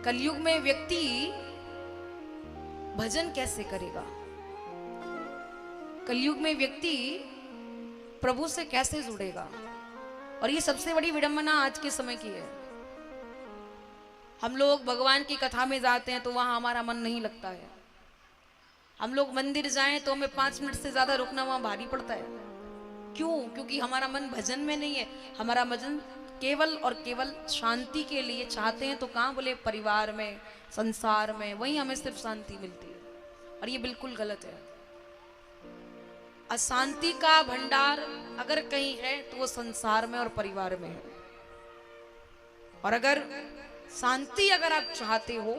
कलयुग में व्यक्ति भजन कैसे करेगा? कलयुग में व्यक्ति प्रभु से कैसे जुड़ेगा? और ये सबसे बड़ी विडंबना आज के समय की है। हम लोग भगवान की कथा में जाते हैं तो वहां हमारा मन नहीं लगता है। हम लोग मंदिर जाएं तो हमें 5 मिनट से ज्यादा रुकना वहां भारी पड़ता है। क्यों? क्योंकि हमारा मन भजन में नहीं है। हमारा भजन केवल और केवल शांति के लिए चाहते हैं। तो कहाँ? बोले परिवार में, संसार में, वहीं हमें सिर्फ शांति मिलती है। और ये बिल्कुल गलत है। अशांति का भंडार अगर कहीं है तो वो संसार में और परिवार में है। और अगर शांति अगर आप चाहते हो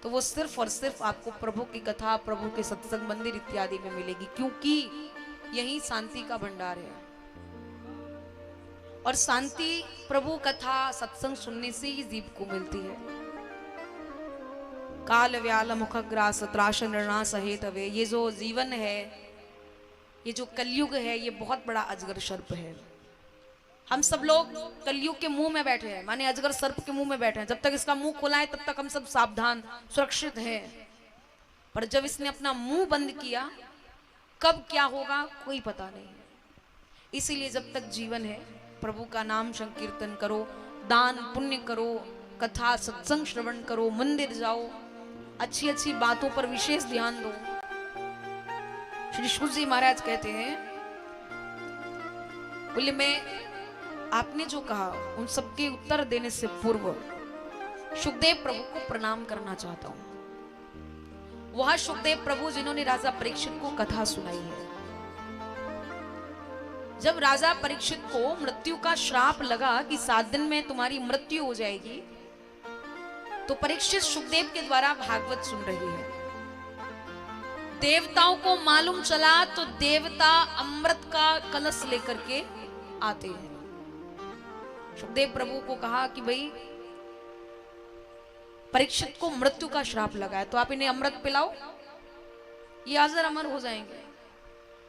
तो वो सिर्फ और सिर्फ आपको प्रभु की कथा, प्रभु के सत्संग, मंदिर इत्यादि में मिलेगी, क्योंकि यही शांति का भंडार है। और शांति प्रभु कथा सत्संग सुनने से ही जीव को मिलती है। काल व्याल मुखग्रास त्राश निर्णा सहेत वे, ये जो जीवन है, ये जो कलयुग है, ये बहुत बड़ा अजगर सर्प है। हम सब लोग कलयुग के मुंह में बैठे हैं, माने अजगर सर्प के मुंह में बैठे हैं। जब तक इसका मुंह खुला है तब तक हम सब सावधान, सुरक्षित हैं। पर जब इसने अपना मुंह बंद किया, कब क्या होगा कोई पता नहीं है। इसीलिए जब तक जीवन है प्रभु का नाम संकीर्तन करो, दान पुण्य करो, कथा सत्संग श्रवण करो, मंदिर जाओ, अच्छी अच्छी बातों पर विशेष ध्यान दो। श्री शुक जी महाराज कहते हैं, बोले मैं आपने जो कहा उन सबके उत्तर देने से पूर्व सुखदेव प्रभु को प्रणाम करना चाहता हूं। वह सुखदेव प्रभु जिन्होंने राजा परीक्षित को कथा सुनाई है। जब राजा परीक्षित को मृत्यु का श्राप लगा कि 7 दिन में तुम्हारी मृत्यु हो जाएगी, तो परीक्षित सुखदेव के द्वारा भागवत सुन रही है। देवताओं को मालूम चला तो देवता अमृत का कलश लेकर के आते हैं। सुखदेव प्रभु को कहा कि भाई परीक्षित को मृत्यु का श्राप लगा है, तो आप इन्हें अमृत पिलाओ, ये अजर अमर हो जाएंगे।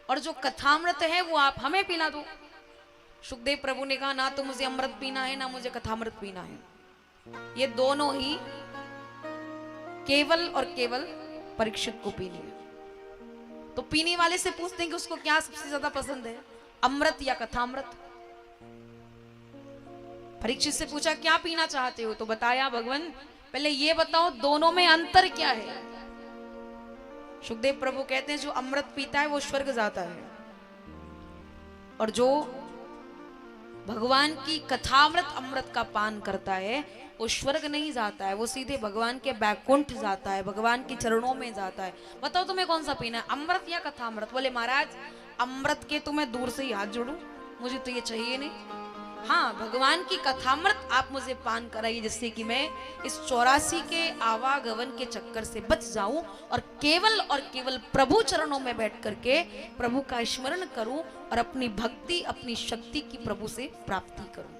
और जो कथामृत है वो आप हमें पिला दो। सुखदेव प्रभु ने कहा, ना तो मुझे अमृत पीना है, ना मुझे कथामृत पीना है। ये दोनों ही केवल और केवल परीक्षित को पीनी है। तो पीने वाले से पूछते हैं कि उसको क्या सबसे ज्यादा पसंद है, अमृत या कथामृत? परीक्षित से पूछा क्या पीना चाहते हो, तो बताया भगवान पहले ये बताओ दोनों में अंतर क्या है। सुखदेव प्रभु कहते हैं जो अमृत पीता है वो स्वर्ग जाता है, और जो भगवान की कथामृत अमृत का पान करता है वो स्वर्ग नहीं जाता है, वो सीधे भगवान के बैकुंठ जाता है, भगवान के चरणों में जाता है। बताओ तुम्हें कौन सा पीना है, अमृत या कथामृत? बोले महाराज अमृत के तो मैं दूर से ही हाथ जोड़ूं, मुझे तो ये चाहिए नहीं। हाँ, भगवान की कथामृत आप मुझे पान कराइए, जिससे कि मैं इस 84 के आवागमन के चक्कर से बच जाऊं और केवल प्रभु चरणों में बैठ करके प्रभु का स्मरण करूं और अपनी भक्ति, अपनी शक्ति की प्रभु से प्राप्ति करूं।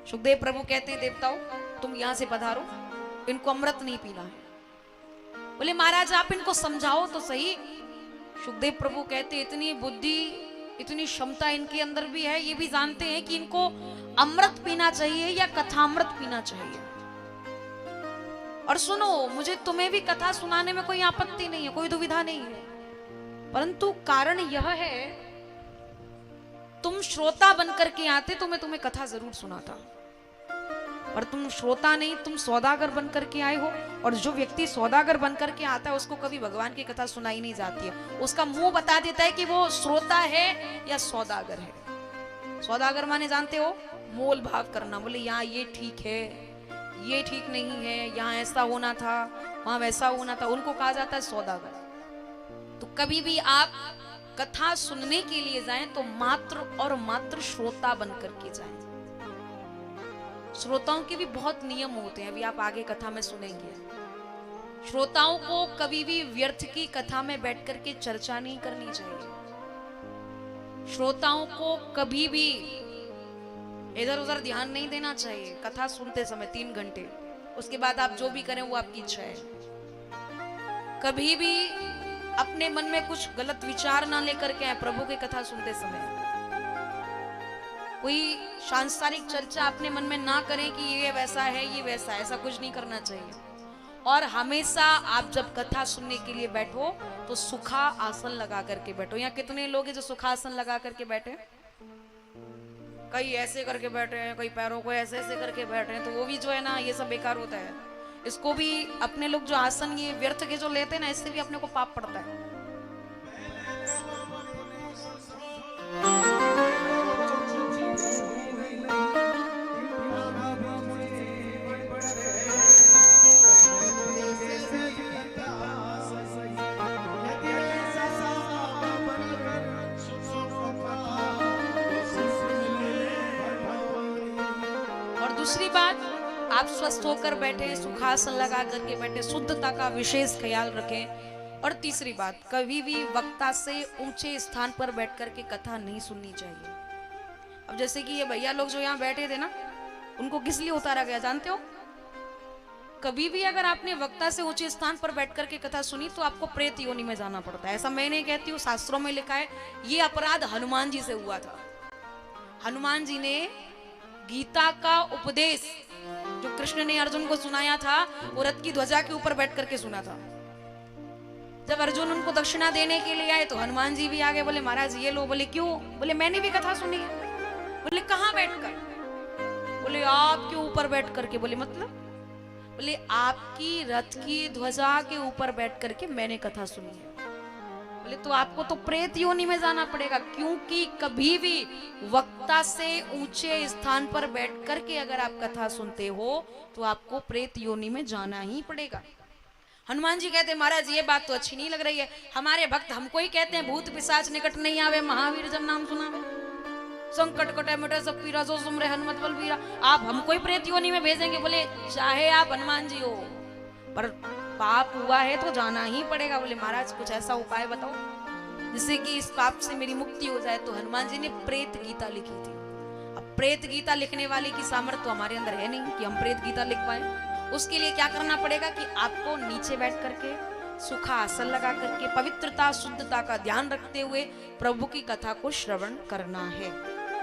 सुखदेव प्रभु कहते हैं देवताओं तुम यहां से पधारो, इनको अमृत नहीं पीना है। बोले महाराज आप इनको समझाओ तो सही। सुखदेव प्रभु कहते इतनी बुद्धि, इतनी क्षमता इनके अंदर भी है, ये भी जानते हैं कि इनको अमृत पीना चाहिए या कथामृत पीना चाहिए। और सुनो, मुझे तुम्हें भी कथा सुनाने में कोई आपत्ति नहीं है, कोई दुविधा नहीं है, परंतु कारण यह है तुम श्रोता बनकर के आते तो मैं तुम्हें कथा जरूर सुनाता, पर तुम श्रोता नहीं, तुम सौदागर बनकर के आए हो। और जो व्यक्ति सौदागर बनकर के आता है उसको कभी भगवान की कथा सुनाई नहीं जाती है। उसका मुंह बता देता है कि वो श्रोता है या सौदागर है। सौदागर माने जानते हो, मोल भाव करना। बोले यहाँ ये ठीक है, ये ठीक नहीं है, यहाँ ऐसा होना था, वहां वैसा होना था, उनको कहा जाता है सौदागर। तो कभी भी आप कथा सुनने के लिए जाएं तो मात्र और मात्र श्रोता बनकर के जाएं। श्रोताओं के भी बहुत नियम होते हैं, अभी आप आगे कथा में सुनेंगे। श्रोताओं को कभी भी व्यर्थ की कथा में बैठ करके चर्चा नहीं करनी चाहिए। श्रोताओं को कभी भी इधर उधर ध्यान नहीं देना चाहिए कथा सुनते समय 3 घंटे। उसके बाद आप जो भी करें वो आपकी इच्छा है। कभी भी अपने मन में कुछ गलत विचार ना लेकर के आए प्रभु की कथा सुनते समय। कोई सांसारिक चर्चा अपने मन में ना करें कि ये वैसा है ये वैसा है, ऐसा कुछ नहीं करना चाहिए। और हमेशा आप जब कथा सुनने के लिए बैठो तो सुखा आसन लगा करके बैठो। यहाँ कितने लोग हैं जो सुखासन लगा करके बैठे? कई ऐसे करके बैठे हैं, कई पैरों को ऐसे ऐसे करके बैठे हैं, तो वो भी जो है ना ये सब बेकार होता है। इसको भी अपने लोग जो आसन ये व्यर्थ के जो लेते हैं ना, इससे भी अपने को पाप पड़ता है। और दूसरी बात, आप स्वस्थ होकर बैठे, सुखासन लगा करके बैठे, शुद्धता का विशेष ख्याल रखें। और तीसरी बात, कभी भी वक्ता से ऊंचे स्थान पर बैठ करके कथा नहीं सुननी चाहिए। अब जैसे कि ये भैया लोग जो यहाँ बैठे थे ना, उनको किस लिए उतारा गया जानते हो? कभी भी अगर आपने वक्ता से ऊंचे स्थान पर बैठ करके कथा सुनी तो आपको प्रेत योनि में जाना पड़ता है। ऐसा मैं नहीं कहती हूँ, शास्त्रों में लिखा है। ये अपराध हनुमान जी से हुआ था। हनुमान जी ने गीता का उपदेश जो कृष्ण ने अर्जुन को सुनाया था, वो रथ की ध्वजा के ऊपर बैठ करके सुना था। जब अर्जुन उनको दक्षिणा देने के लिए आए तो हनुमान जी भी आ गए, बोले महाराज ये लो। बोले क्यों? बोले मैंने भी कथा सुनी है। बोले कहाँ बैठकर? बोले आपके ऊपर बैठ करके। बोले मतलब? बोले आपकी रथ की ध्वजा के ऊपर बैठ करके मैंने कथा सुनी है। बोले तो आपको तो प्रेत योनि में जाना पड़ेगा, क्योंकि कभी भी वक्ता से ऊंचे स्थान पर बैठ करके अगर आप कथा सुनते हो तो आपको प्रेत योनि में जाना ही पड़ेगा। हनुमान जी कहते महाराज ये बात तो अच्छी नहीं लग रही है, हमारे भक्त हमको ही कहते हैं भूत पिशाच निकट नहीं आवे, महावीर जब नाम सुनावे, संकट कटे मिटे सब पीरा, जो सुमरे हनुमत बलबीरा। आप हमको ही प्रेत योनि में भेजेंगे? बोले चाहे आप हनुमान जी हो, पर पाप हुआ है तो जाना ही पड़ेगा। बोले महाराज कुछ ऐसा उपाय बताओ जिससे कि इस पाप से मेरी मुक्ति हो जाए। तो हनुमान जी ने प्रेत गीता लिखी थी। अब प्रेत गीता लिखने वाले की सामर्थ्य तो हमारे अंदर है नहीं कि हम प्रेत गीता लिख पाए। उसके लिए क्या करना पड़ेगा कि आपको नीचे बैठ करके सुखा आसन लगा करके पवित्रता शुद्धता का ध्यान रखते हुए प्रभु की कथा को श्रवण करना है।